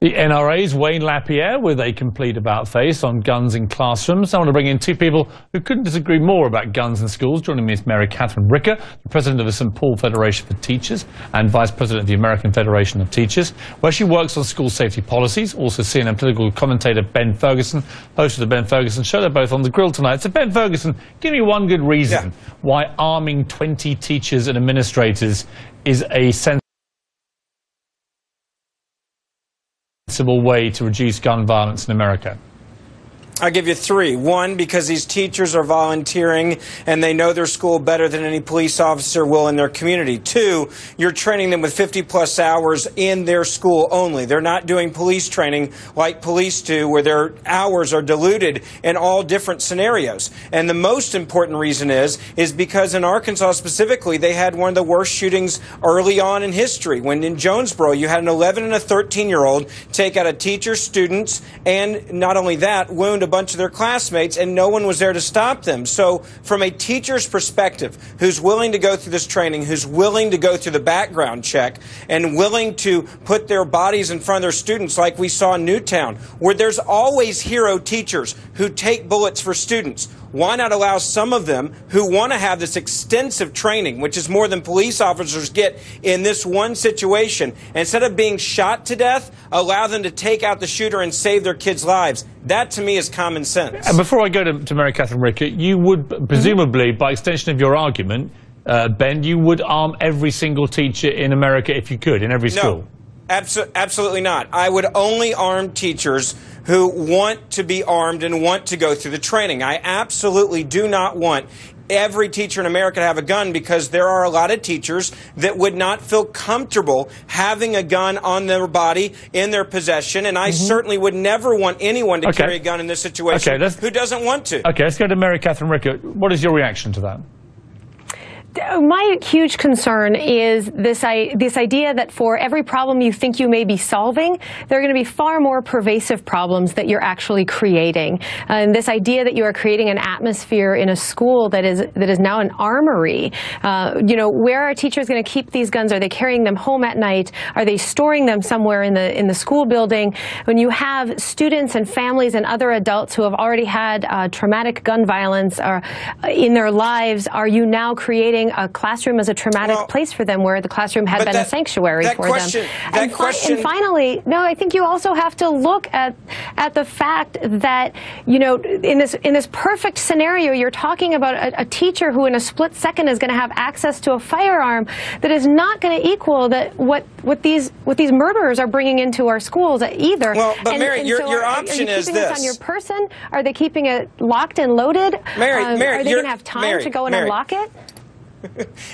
The NRA's Wayne Lapierre with a complete about-face on guns in classrooms. I want to bring in two people who couldn't disagree more about guns in schools. Joining me is Mary Catherine Ricker, the President of the St. Paul Federation for Teachers and Vice President of the American Federation of Teachers, where she works on school safety policies. Also CNN political commentator Ben Ferguson, host of the Ben Ferguson Show. They're both on the grill tonight. So Ben Ferguson, give me one good reason why arming 20 teachers and administrators is a sensible way to reduce gun violence in America. I'll give you three. One, because these teachers are volunteering and they know their school better than any police officer will in their community. Two, you're training them with 50-plus hours in their school only. They're not doing police training like police do, where their hours are diluted in all different scenarios. And the most important reason is because in Arkansas specifically, they had one of the worst shootings early on in history, when in Jonesboro, you had an 11 and a 13-year-old take out a teacher, students, and not only that, wound a bunch of their classmates, and no one was there to stop them. So from a teacher's perspective, who's willing to go through this training, who's willing to go through the background check, and willing to put their bodies in front of their students, like we saw in Newtown, where there's always hero teachers who take bullets for students, why not allow some of them who want to have this extensive training, which is more than police officers get in this one situation, instead of being shot to death, allow them to take out the shooter and save their kids' lives? That, to me, is common sense. And before I go to Mary Catherine Ricker, you would presumably, by extension of your argument, Ben, you would arm every single teacher in America if you could, in every school? No. Absolutely not. I would only arm teachers who want to be armed and want to go through the training. I absolutely do not want every teacher in America to have a gun, because there are a lot of teachers that would not feel comfortable having a gun on their body, in their possession, and I certainly would never want anyone to carry a gun in this situation who doesn't want to. Okay, let's go to Mary Catherine Ricker. What is your reaction to that? My huge concern is this idea that for every problem you think you may be solving, there are going to be far more pervasive problems that you're actually creating. And this idea that you are creating an atmosphere in a school that is now an armory. You know, where are teachers going to keep these guns? Are they carrying them home at night? Are they storing them somewhere in the school building? When you have students and families and other adults who have already had traumatic gun violence in their lives, are you now creating a classroom as a traumatic place for them, where the classroom had been a sanctuary for them? And finally, no, I think you also have to look at the fact that, you know, in this perfect scenario, you're talking about a teacher who in a split second is going to have access to a firearm that is not going to equal what these murderers are bringing into our schools either. Well, but Mary, your option is this. Are you keeping this on your person? Are they keeping it locked and loaded? Mary, are they going to have time to go and unlock it?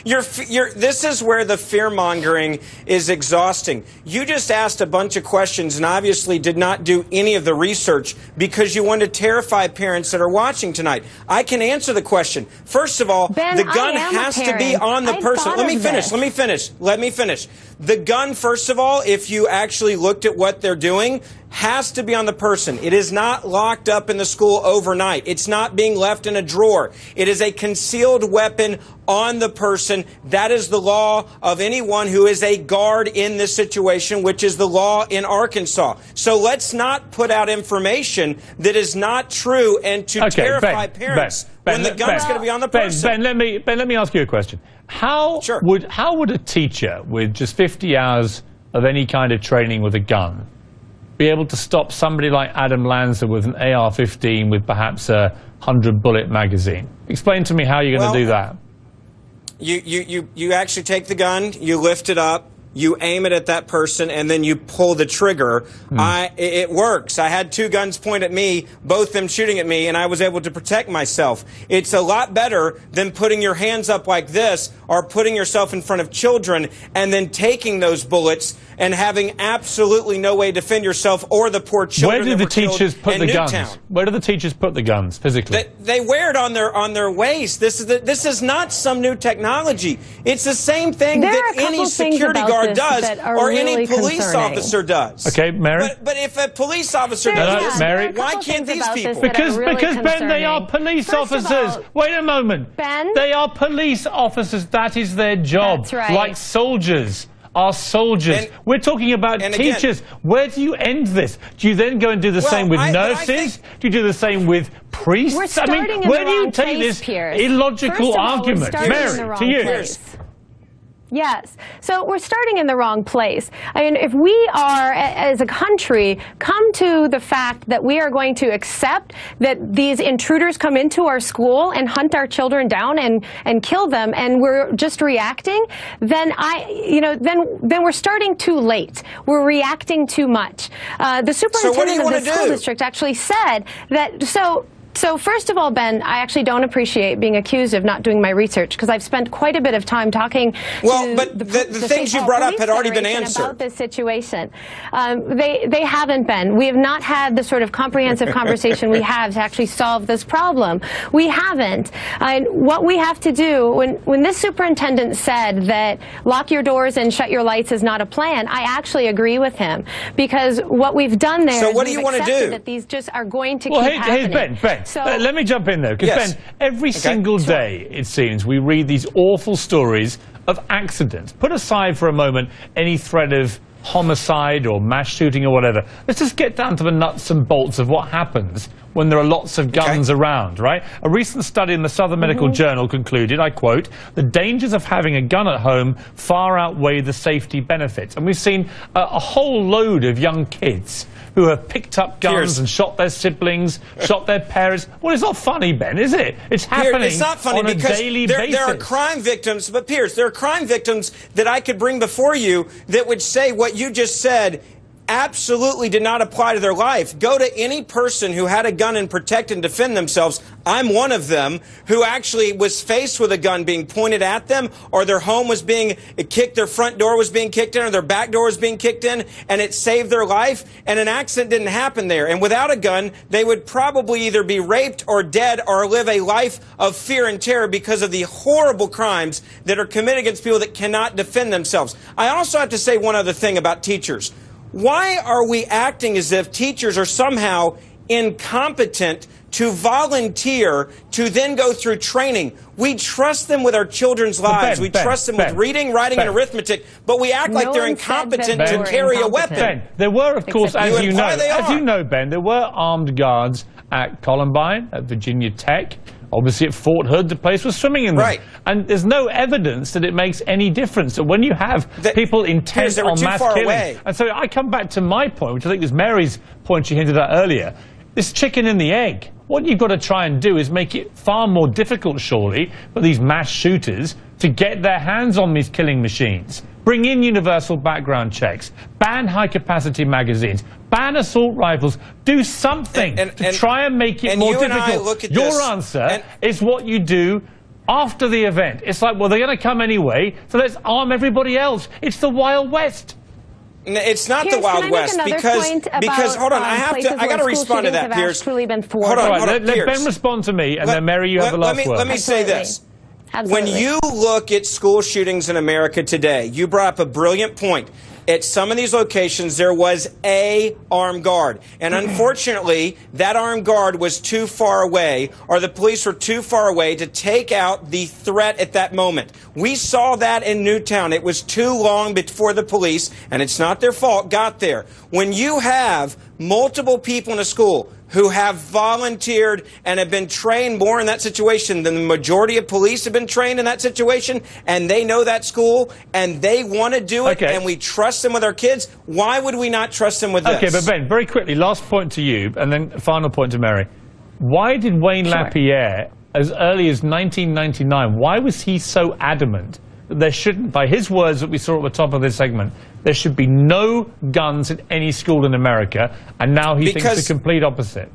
This is where the fear-mongering is exhausting. You just asked a bunch of questions and obviously did not do any of the research because you want to terrify parents that are watching tonight. I can answer the question. First of all, Ben, the gun has to be on the person. Let me finish. The gun, first of all, if you actually looked at what they're doing, has to be on the person. It is not locked up in the school overnight. It's not being left in a drawer. It is a concealed weapon on the person. That is the law of anyone who is a guard in this situation, which is the law in Arkansas. So let's not put out information that is not true and to terrify parents when the gun's going to be on the person. Ben, let me ask you a question. How would a teacher with just 50 hours of any kind of training with a gun be able to stop somebody like Adam Lanza with an AR-15 with perhaps a 100-bullet magazine? Explain to me how you're going to do that. You actually take the gun, you lift it up, you aim it at that person, and then you pull the trigger. It works. I had two guns point at me, both of them shooting at me, and I was able to protect myself. It's a lot better than putting your hands up like this or putting yourself in front of children and then taking those bullets and having absolutely no way to defend yourself or the poor children. Where do the teachers put the guns? Where do the teachers put the guns physically? They wear it on their waist. This is not some new technology. It's the same thing that any security guard does or any police officer does. Okay, Mary. But if a police officer does this, Mary, why can't these people? Because Ben, they are police officers. Wait a moment. Ben? They are police officers. That is their job. That's right. Like soldiers. our soldiers. We're talking about teachers. Where do you end this? Do you then go and do the same with nurses? Do you do the same with priests? We're starting where do you take this illogical argument? Mary, to you. Yes. So we're starting in the wrong place. I mean, if we are, as a country, come to the fact that we are going to accept that these intruders come into our school and hunt our children down and kill them, and we're just reacting, then then we're starting too late. We're reacting too much. The superintendent of the school district actually said that. So first of all, Ben, I actually don't appreciate being accused of not doing my research, because I've spent quite a bit of time talking but the things you brought up had already been answered about this situation. They haven't been. We have not had the sort of comprehensive conversation we have to actually solve this problem. We haven't. What we have to do, when this superintendent said that lock your doors and shut your lights is not a plan, I actually agree with him, because what we've done there is we've accepted that these just are going to keep happening. Ben. So, let me jump in there, because Ben, every single day, it seems, we read these awful stories of accidents. Put aside for a moment any threat of homicide or mass shooting or whatever. Let's just get down to the nuts and bolts of what happens when there are lots of guns around, right? A recent study in the Southern Medical Journal concluded, I quote, "The dangers of having a gun at home far outweigh the safety benefits." And we've seen a whole load of young kids who have picked up guns and shot their siblings, shot their parents. Well, it's not funny, Ben, is it? It's happening it's not funny on a daily basis. There are crime victims, but Piers, there are crime victims that I could bring before you that would say what you just said absolutely did not apply to their life. Go to any person who had a gun and protect and defend themselves. I'm one of them who actually was faced with a gun being pointed at them, or their home was being kicked, their front door was being kicked in, or their back door was being kicked in, and it saved their life, and an accident didn't happen there. And without a gun, they would probably either be raped or dead or live a life of fear and terror because of the horrible crimes that are committed against people that cannot defend themselves. I also have to say one other thing about teachers. Why are we acting as if teachers are somehow incompetent to volunteer to then go through training? We trust them with our children's lives. We trust them with reading, writing, and arithmetic, but we act like they're incompetent to carry a weapon. Ben, there were, of course, as you know, Ben, there were armed guards at Columbine, at Virginia Tech. Obviously at Fort Hood, the place was swimming in them. Right. And there's no evidence that it makes any difference. So when you have people intent on mass killing. And so I come back to my point, which I think is Mary's point she hinted at earlier. This chicken and the egg. What you've got to try and do is make it far more difficult, surely, for these mass shooters to get their hands on these killing machines. Bring in universal background checks. Ban high-capacity magazines. Ban assault rifles. Do something to try and make it more difficult. Your answer is what you do after the event. It's like, well, they're going to come anyway, so let's arm everybody else. It's the Wild West. It's not the Wild West because hold on, I got to respond to that, Piers. Hold on, let Ben respond to me, and then Mary, you have the last word. Let me say this. When you look at school shootings in America today, you brought up a brilliant point. At some of these locations, there was a armed guard. And unfortunately, that armed guard was too far away, or the police were too far away to take out the threat at that moment. We saw that in Newtown. It was too long before the police, and it's not their fault, got there. When you have multiple people in a school who have volunteered and have been trained more in that situation than the majority of police have been trained in that situation, and they know that school, and they want to do it, and we trust them with our kids, why would we not trust them with this? Okay, but Ben, very quickly, last point to you, and then final point to Mary. Why did Wayne Lapierre, as early as 1999, why was he so adamant that there shouldn't, by his words that we saw at the top of this segment, there should be no guns in any school in America, and now he thinks the complete opposite?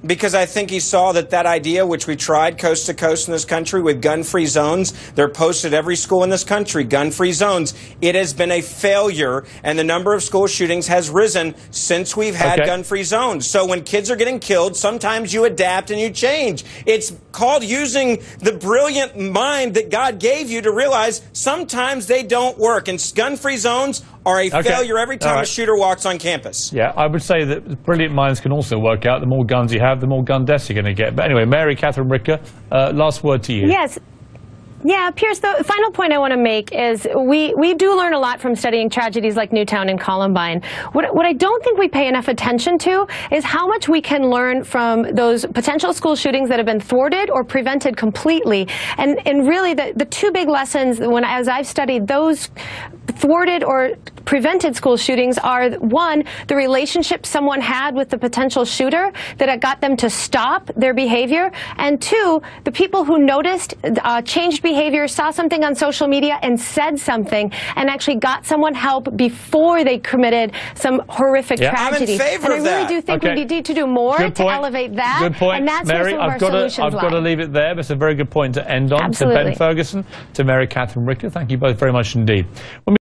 Because I think he saw that idea, which we tried coast to coast in this country with gun-free zones, they're posted at every school in this country, gun-free zones. It has been a failure, and the number of school shootings has risen since we've had gun-free zones. So when kids are getting killed, sometimes you adapt and you change. It's called using the brilliant mind that God gave you to realize sometimes they don't work, and gun-free zones are a failure every time a shooter walks on campus. Yeah, I would say that brilliant minds can also work out. The more guns you have, the more gun deaths you're going to get. But anyway, Mary Catherine Ricker, last word to you. Yes. Yeah, Piers, the final point I want to make is we do learn a lot from studying tragedies like Newtown and Columbine. What I don't think we pay enough attention to is how much we can learn from those potential school shootings that have been thwarted or prevented completely. And really the two big lessons as I've studied those thwarted or prevented school shootings are, one, the relationship someone had with the potential shooter that it got them to stop their behavior, and two, the people who noticed, changed behavior, saw something on social media and said something and actually got someone help before they committed some horrific tragedy. I'm in favor and I really do think we need to do more to elevate that. Good point. And that's Mary, where some of our solutions I've got to leave it there, but it's a very good point to end on. Absolutely. To Ben Ferguson, to Mary Catherine Ricker, thank you both very much indeed.